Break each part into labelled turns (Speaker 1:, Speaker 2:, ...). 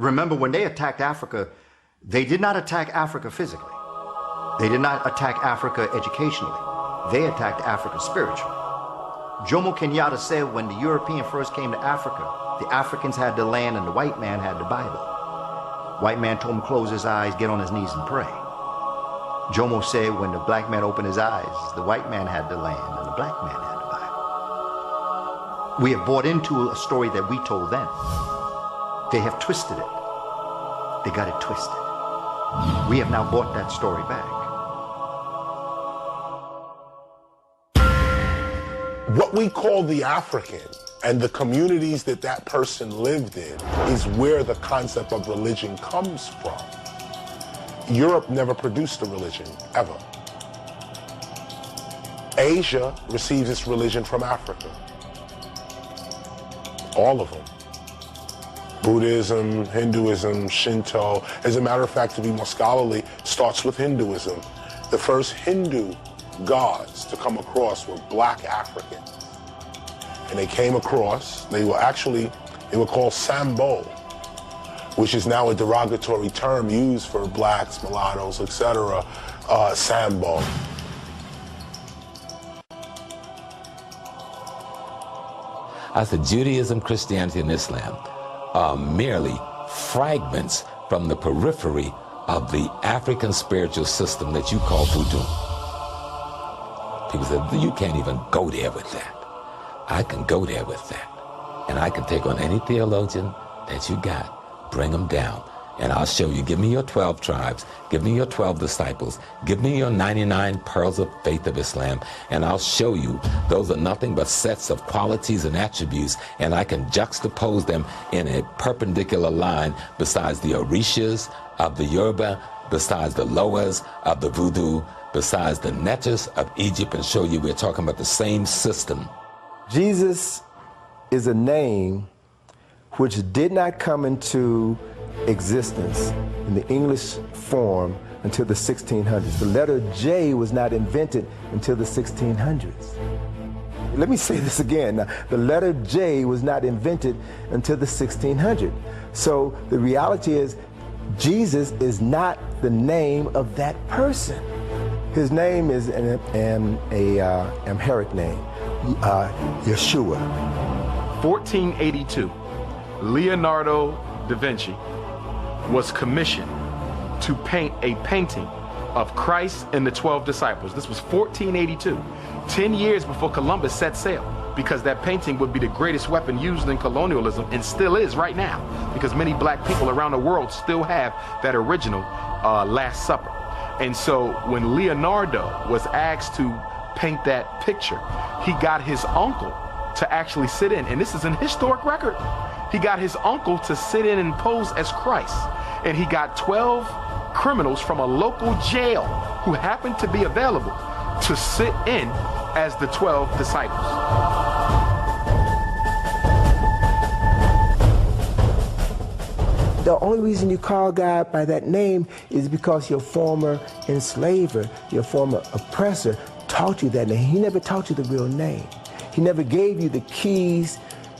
Speaker 1: Remember, when they attacked Africa, they did not attack Africa physically. They did not attack Africa educationally. They attacked Africa spiritually. Jomo Kenyatta said when the European first came to Africa, the Africans had the land and the white man had the Bible. White man told him to close his eyes, get on his knees and pray. Jomo said when the black man opened his eyes, the white man had the land and the black man had the Bible. We have bought into a story that we told them. They have twisted it. They got it twisted. We have now bought that story back.
Speaker 2: What we call the African and the communities that that person lived in is where the concept of religion comes from. Europe never produced a religion, ever. Asia receives its religion from Africa. All of them. Buddhism, Hinduism, Shinto. As a matter of fact, to be more scholarly, starts with Hinduism. The first Hindu gods to come across were black Africans. And they came across, they were called Sambo, which is now a derogatory term used for blacks, mulattoes, etc. Sambo.
Speaker 3: I said Judaism, Christianity, and Islam are merely fragments from the periphery of the African spiritual system that you call voodoo. People said, you can't even go there with that. I can go there with that. And I can take on any theologian that you got, bring them down, and I'll show you. Give me your 12 tribes, give me your 12 disciples, give me your 99 pearls of faith of Islam, and I'll show you those are nothing but sets of qualities and attributes, and I can juxtapose them in a perpendicular line besides the Orishas of the Yoruba, besides the Loas of the Voodoo, besides the Netters of Egypt, and show you we're talking about the same system.
Speaker 4: Jesus is a name which did not come into existence in the English form until the 1600s. The letter J was not invented until the 1600s. Let me say this again. Now, the letter J was not invented until the 1600s. So the reality is Jesus is not the name of that person. His name is an Amharic name, Yeshua.
Speaker 5: 1482, Leonardo da Vinci was commissioned to paint a painting of Christ and the 12 disciples. This was 1482, 10 years before Columbus set sail, because that painting would be the greatest weapon used in colonialism, and still is right now, because many black people around the world still have that original Last Supper. And so when Leonardo was asked to paint that picture, he got his uncle to actually sit in, and this is an historic record. He got his uncle to sit in and pose as Christ, and he got 12 criminals from a local jail who happened to be available to sit in as the 12 disciples.
Speaker 4: The only reason you call God by that name is because your former enslaver, your former oppressor, taught you that name. He never taught you the real name. He never gave you the keys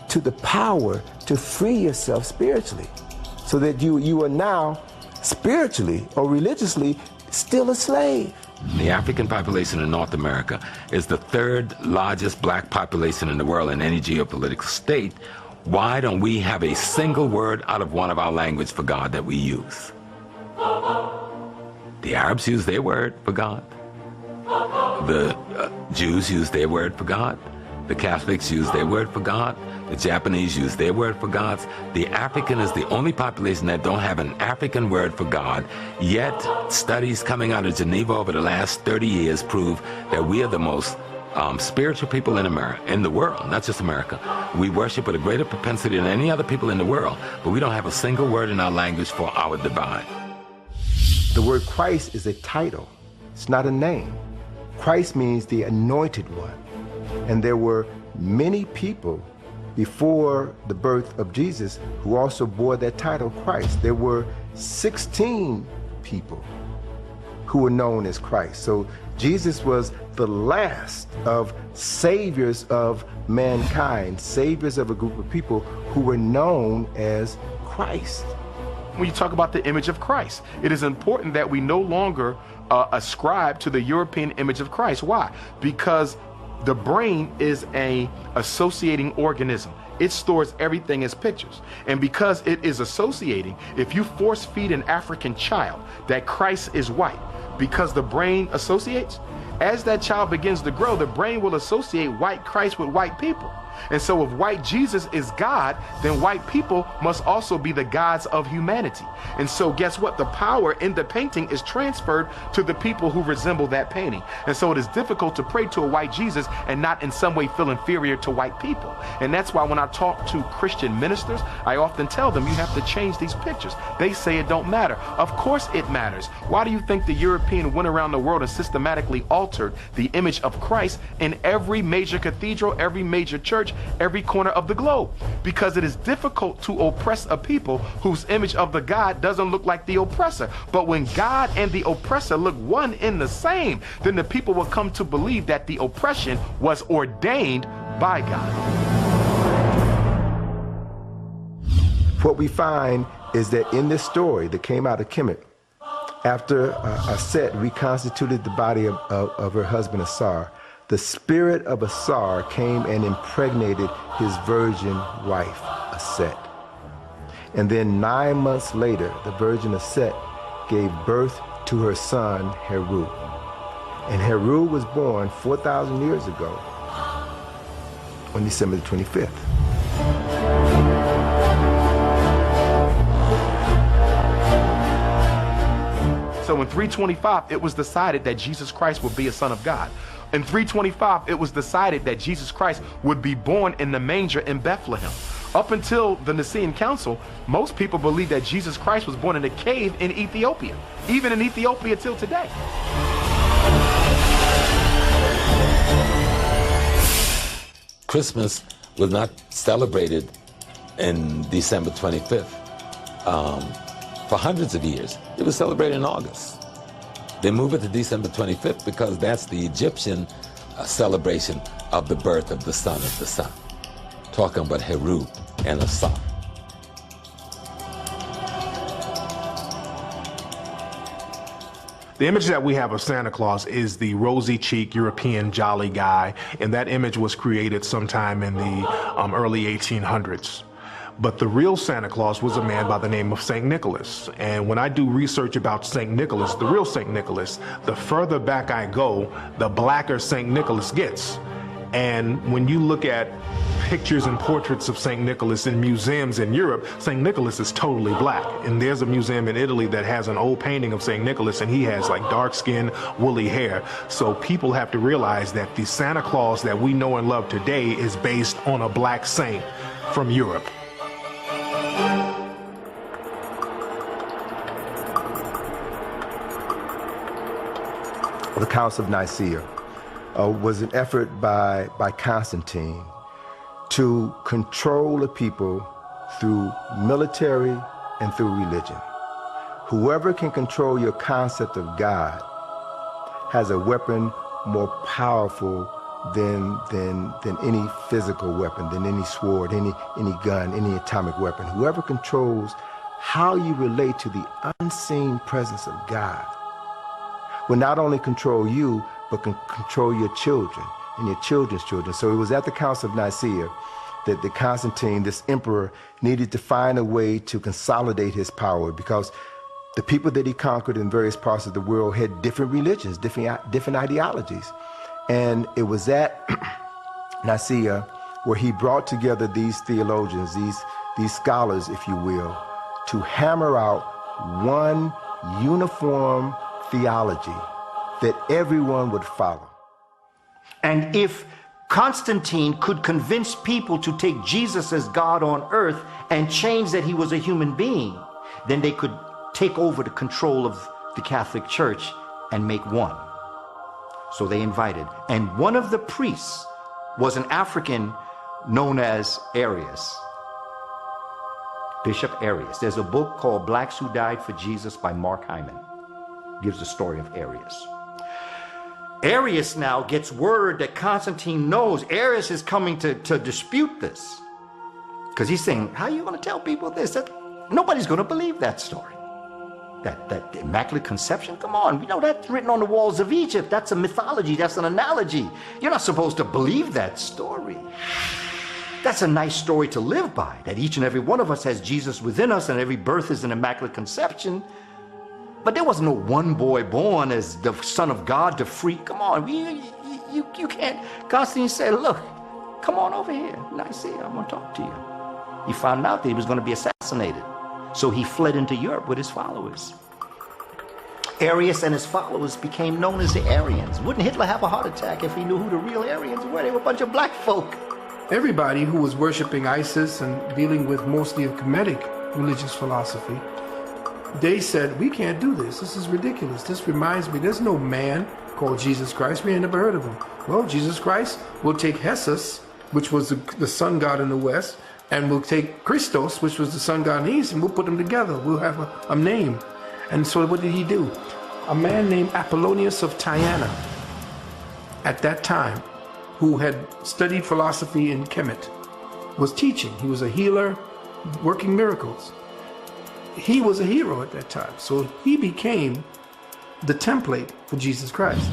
Speaker 4: to the power to free yourself spiritually, so that you are now spiritually or religiously still a slave.
Speaker 3: The African population in North America is the third largest black population in the world in any geopolitical state. Why don't we have a single word out of one of our language for God that we use? The Arabs use their word for God. The Jews use their word for God. The Catholics use their word for God. The Japanese use their word for gods. The African is the only population that don't have an African word for God. Yet, studies coming out of Geneva over the last 30 years prove that we are the most spiritual people in America, in the world, not just America. We worship with a greater propensity than any other people in the world, but we don't have a single word in our language for our divine.
Speaker 4: The word Christ is a title. It's not a name. Christ means the anointed one. And there were many people before the birth of Jesus who also bore that title, Christ. There were 16 people who were known as Christ. So Jesus was the last of saviors of mankind, saviors of a group of people who were known as Christ.
Speaker 5: when you talk about the image of Christ. It is important that we no longer ascribe to the European image of Christ. Why? Because the brain is a associating organism. It stores everything as pictures. And because it is associating, if you force feed an African child that Christ is white, because the brain associates, as that child begins to grow, the brain will associate white Christ with white people. And so if white Jesus is God, then white people must also be the gods of humanity. And so guess what? The power in the painting is transferred to the people who resemble that painting. And so it is difficult to pray to a white Jesus and not in some way feel inferior to white people. And that's why when I talk to Christian ministers, I often tell them you have to change these pictures. They say it don't matter. Of course it matters. Why do you think the European went around the world and systematically altered the image of Christ in every major cathedral, every major church, every corner of the globe? Because it is difficult to oppress a people whose image of the God doesn't look like the oppressor. But when God and the oppressor look one in the same, then the people will come to believe that the oppression was ordained by God.
Speaker 4: What we find is that in this story that came out of Kemet, after Set reconstituted the body of her husband Asar, the spirit of Asar came and impregnated his virgin wife, Aset. And then 9 months later, the virgin Aset gave birth to her son, Heru. And Heru was born 4,000 years ago on December the 25th.
Speaker 5: So in 325, it was decided that Jesus Christ would be a son of God. In 325, it was decided that Jesus Christ would be born in the manger in Bethlehem. Up until the Nicene Council, most people believe that Jesus Christ was born in a cave in Ethiopia, even in Ethiopia till today.
Speaker 3: Christmas was not celebrated in December 25th. For hundreds of years, it was celebrated in August. They moved it to December 25th because that's the Egyptian celebration of the birth of the son of the sun. Talking about Heru and Asar.
Speaker 2: The image that we have of Santa Claus is the rosy-cheeked European jolly guy, and that image was created sometime in the early 1800s. But the real Santa Claus was a man by the name of St. Nicholas. And when I do research about St. Nicholas, the real St. Nicholas, the further back I go, the blacker St. Nicholas gets. And when you look at pictures and portraits of St. Nicholas in museums in Europe, St. Nicholas is totally black. And there's a museum in Italy that has an old painting of St. Nicholas, and he has like dark skin, woolly hair. So people have to realize that the Santa Claus that we know and love today is based on a black saint from Europe.
Speaker 4: The Council of Nicaea was an effort by Constantine to control the people through military and through religion. Whoever can control your concept of God has a weapon more powerful than any physical weapon, than any sword, any gun, any atomic weapon. Whoever controls how you relate to the unseen presence of God will not only control you, but can control your children and your children's children. So it was at the Council of Nicaea that the Constantine, this emperor, needed to find a way to consolidate his power, because the people that he conquered in various parts of the world had different religions, different ideologies. And it was at Nicaea where he brought together these theologians, these scholars, if you will, to hammer out one uniform theology that everyone would follow.
Speaker 1: And if Constantine could convince people to take Jesus as God on earth and change that he was a human being, then they could take over the control of the Catholic Church and make one. So they invited. And one of the priests was an African known as Arius, Bishop Arius. There's a book called Blacks Who Died for Jesus by Mark Hyman. Gives the story of Arius. Arius now gets word that Constantine knows Arius is coming to dispute this. Because he's saying, how are you going to tell people this? Nobody's going to believe that story. That Immaculate Conception? Come on, that's written on the walls of Egypt. That's a mythology, that's an analogy. You're not supposed to believe that story. That's a nice story to live by, that each and every one of us has Jesus within us and every birth is an Immaculate Conception. But there was no one boy born as the Son of God to free. Come on, you can't constantly say, look, come on over here. Nice here, I'm going to talk to you. He found out that he was going to be assassinated. So he fled into Europe with his followers. Arius and his followers became known as the Aryans. Wouldn't Hitler have a heart attack if he knew who the real Aryans were? They were a bunch of black folk.
Speaker 6: Everybody who was worshiping Isis and dealing with mostly a Kemetic religious philosophy, they said, we can't do this. This is ridiculous. This reminds me, there's no man called Jesus Christ. We ain't never heard of him. Well, Jesus Christ will take Hesus, which was the sun god in the West, and we'll take Christos, which was the sun god in the East, and we'll put them together. We'll have a name. And so what did he do? A man named Apollonius of Tyana, at that time, who had studied philosophy in Kemet, was teaching. He was a healer, working miracles. He was a hero at that time. So he became the template for Jesus Christ.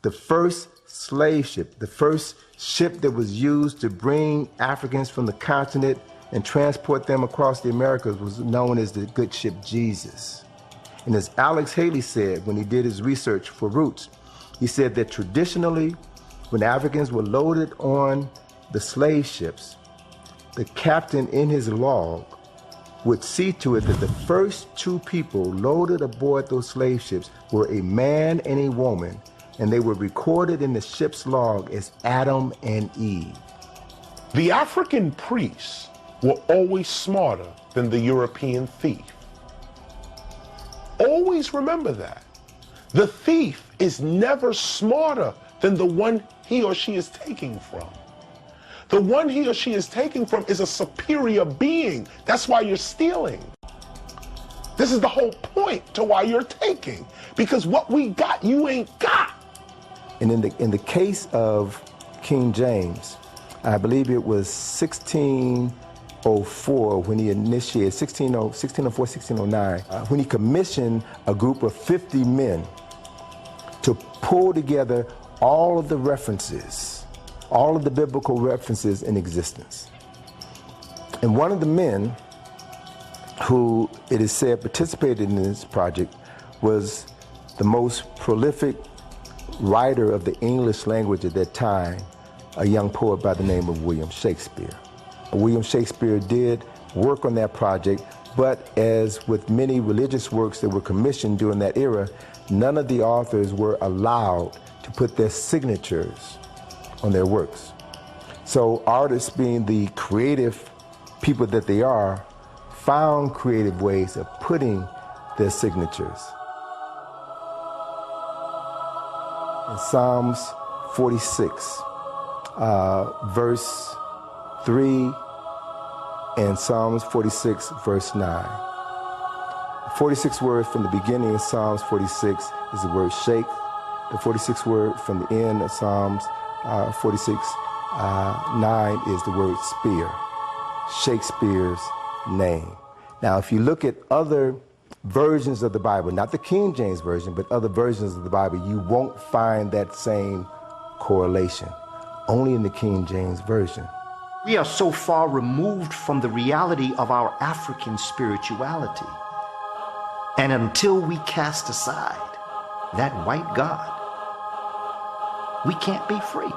Speaker 4: The first slave ship, the first ship that was used to bring Africans from the continent and transport them across the Americas, was known as the good ship Jesus. And as Alex Haley said when he did his research for Roots, he said that traditionally, when Africans were loaded on the slave ships, the captain in his log would see to it that the first two people loaded aboard those slave ships were a man and a woman, and they were recorded in the ship's log as Adam and Eve.
Speaker 2: The African priests were always smarter than the European thief. Always remember that. The thief is never smarter than the one he or she is taking from. The one he or she is taking from is a superior being. That's why you're stealing. This is the whole point to why you're taking. Because what we got, you ain't got.
Speaker 4: And in the case of King James, I believe it was 1604 when he initiated, 1604, 1609, when he commissioned a group of 50 men to pull together all of the references, all of the biblical references in existence. And one of the men who, it is said, participated in this project was the most prolific writer of the English language at that time, a young poet by the name of William Shakespeare. William Shakespeare did work on that project, but as with many religious works that were commissioned during that era, none of the authors were allowed to put their signatures on their works. So artists, being the creative people that they are, found creative ways of putting their signatures. In Psalms 46, verse 3, and Psalms 46, verse 9. 46 word from the beginning of Psalms 46 is the word shake. The 46 word from the end of Psalms 46, 9 is the word spear, Shakespeare's name. Now, if you look at other versions of the Bible, not the King James Version, but other versions of the Bible, you won't find that same correlation, only in the King James Version.
Speaker 1: We are so far removed from the reality of our African spirituality. And until we cast aside that white God, we can't be free.